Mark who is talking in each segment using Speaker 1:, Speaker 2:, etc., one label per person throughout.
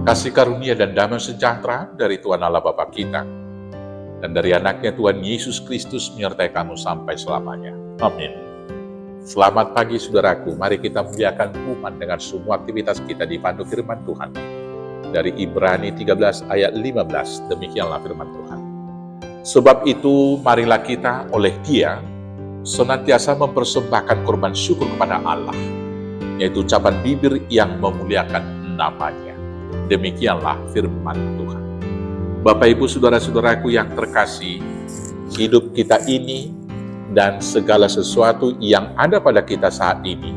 Speaker 1: kasih karunia dan damai sejahtera dari Tuhan Allah Bapa kita dan dari anaknya Tuhan Yesus Kristus menyertai kamu sampai selamanya. Amin. Selamat pagi saudaraku, mari kita muliakan Tuhan dengan semua aktivitas kita dipandu firman Tuhan. Dari Ibrani 13 ayat 15, demikianlah firman Tuhan. Sebab itu marilah kita oleh Dia senantiasa mempersembahkan korban syukur kepada Allah, yaitu ucapan bibir yang memuliakan namanya. Demikianlah firman Tuhan. Bapak Ibu saudara-saudaraku yang terkasih, hidup kita ini dan segala sesuatu yang ada pada kita saat ini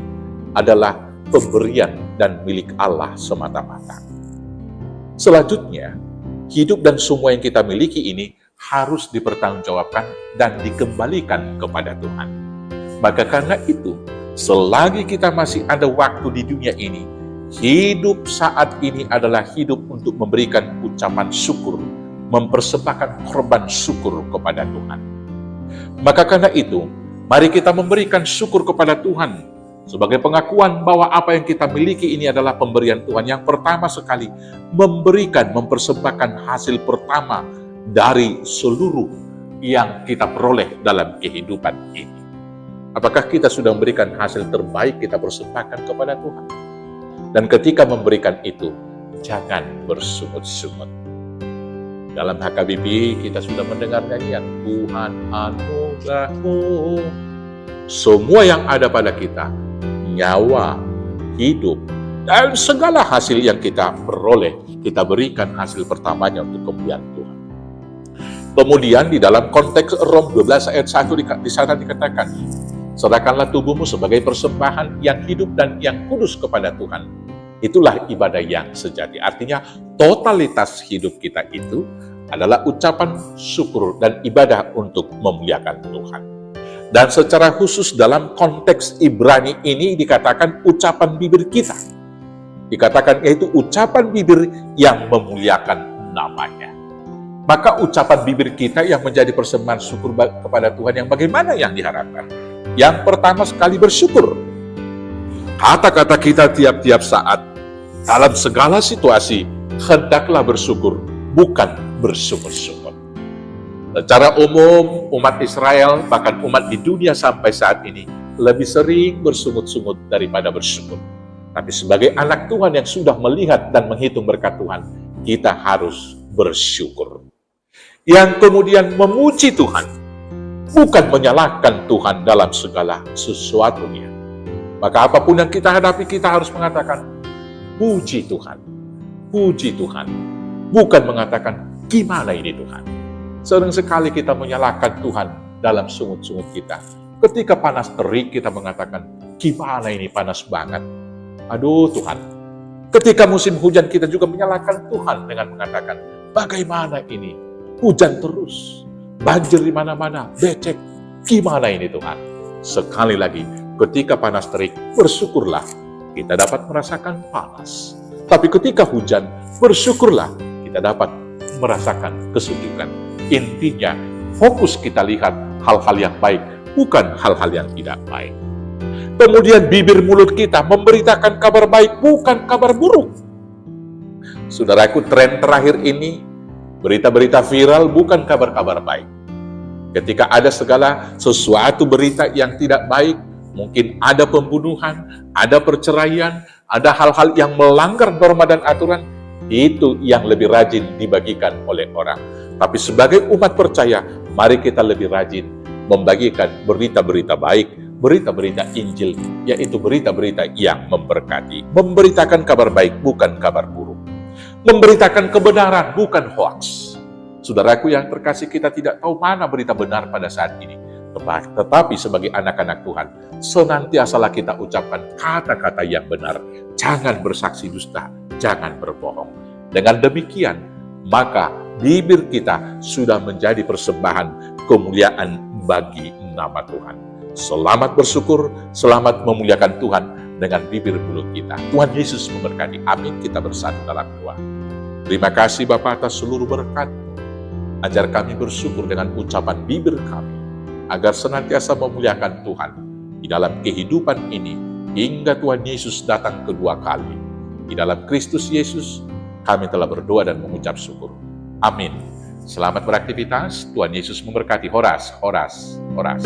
Speaker 1: adalah pemberian dan milik Allah semata-mata. Selanjutnya, hidup dan semua yang kita miliki ini harus dipertanggungjawabkan dan dikembalikan kepada Tuhan. Maka karena itu, selagi kita masih ada waktu di dunia ini, hidup saat ini adalah hidup untuk memberikan ucapan syukur, mempersembahkan korban syukur kepada Tuhan. Maka karena itu, mari kita memberikan syukur kepada Tuhan sebagai pengakuan bahwa apa yang kita miliki ini adalah pemberian Tuhan. Yang pertama sekali, mempersembahkan hasil pertama dari seluruh yang kita peroleh dalam kehidupan ini. Apakah kita sudah memberikan hasil terbaik kita persembahkan kepada Tuhan? Dan ketika memberikan itu, jangan bersungut-sungut. Dalam HKBP kita sudah mendengar nyanyian, Tuhan anugerah-Mu, semua yang ada pada kita, nyawa, hidup, dan segala hasil yang kita peroleh, kita berikan hasil pertamanya untuk kemuliaan Tuhan. Kemudian di dalam konteks Rom 12 ayat 1 di sana dikatakan, serahkanlah tubuhmu sebagai persembahan yang hidup dan yang kudus kepada Tuhan. Itulah ibadah yang sejati. Artinya totalitas hidup kita itu adalah ucapan syukur dan ibadah untuk memuliakan Tuhan. Dan secara khusus dalam konteks Ibrani ini dikatakan ucapan bibir kita. Dikatakan yaitu ucapan bibir yang memuliakan namanya. Maka ucapan bibir kita yang menjadi persembahan syukur kepada Tuhan yang bagaimana yang diharapkan? Yang pertama sekali bersyukur. Kata-kata kita tiap-tiap saat, dalam segala situasi, hendaklah bersyukur, bukan bersungut-sungut. Secara umum, umat Israel, bahkan umat di dunia sampai saat ini, lebih sering bersungut-sungut daripada bersyukur. Tapi sebagai anak Tuhan yang sudah melihat dan menghitung berkat Tuhan, kita harus bersyukur. Yang kemudian memuji Tuhan, bukan menyalahkan Tuhan dalam segala sesuatunya. Maka apapun yang kita hadapi, kita harus mengatakan, puji Tuhan, puji Tuhan. Bukan mengatakan, gimana ini Tuhan. Sering sekali kita menyalahkan Tuhan dalam sungut-sungut kita. Ketika panas terik, kita mengatakan, gimana ini panas banget. Aduh Tuhan. Ketika musim hujan, kita juga menyalahkan Tuhan dengan mengatakan, bagaimana ini? Hujan terus. Banjir di mana-mana, becek. Gimana ini Tuhan? Sekali lagi, ketika panas terik, bersyukurlah kita dapat merasakan panas. Tapi ketika hujan, bersyukurlah kita dapat merasakan kesejukan. Intinya, fokus kita lihat hal-hal yang baik, bukan hal-hal yang tidak baik. Kemudian bibir mulut kita memberitakan kabar baik, bukan kabar buruk. Saudaraku, tren terakhir ini, berita-berita viral bukan kabar-kabar baik. Ketika ada segala sesuatu berita yang tidak baik, mungkin ada pembunuhan, ada perceraian, ada hal-hal yang melanggar norma dan aturan, itu yang lebih rajin dibagikan oleh orang. Tapi sebagai umat percaya, mari kita lebih rajin membagikan berita-berita baik, berita-berita Injil, yaitu berita-berita yang memberkati. Memberitakan kabar baik, bukan kabar buruk. Memberitakan kebenaran, bukan hoaks. Saudaraku yang terkasih, kita tidak tahu mana berita benar pada saat ini. Tetapi sebagai anak-anak Tuhan, senantiasalah kita ucapkan kata-kata yang benar. Jangan bersaksi dusta, jangan berbohong. Dengan demikian, maka bibir kita sudah menjadi persembahan kemuliaan bagi nama Tuhan. Selamat bersyukur, selamat memuliakan Tuhan dengan bibir mulut kita. Tuhan Yesus memberkati. Amin. Kita bersatu dalam doa. Terima kasih Bapa atas seluruh berkat. Ajar kami bersyukur dengan ucapan bibir kami, agar senantiasa memuliakan Tuhan di dalam kehidupan ini, hingga Tuhan Yesus datang kedua kali. Di dalam Kristus Yesus, Kami telah berdoa dan mengucap syukur. Amin. Selamat beraktivitas. Tuhan Yesus memberkati. Horas, horas, horas.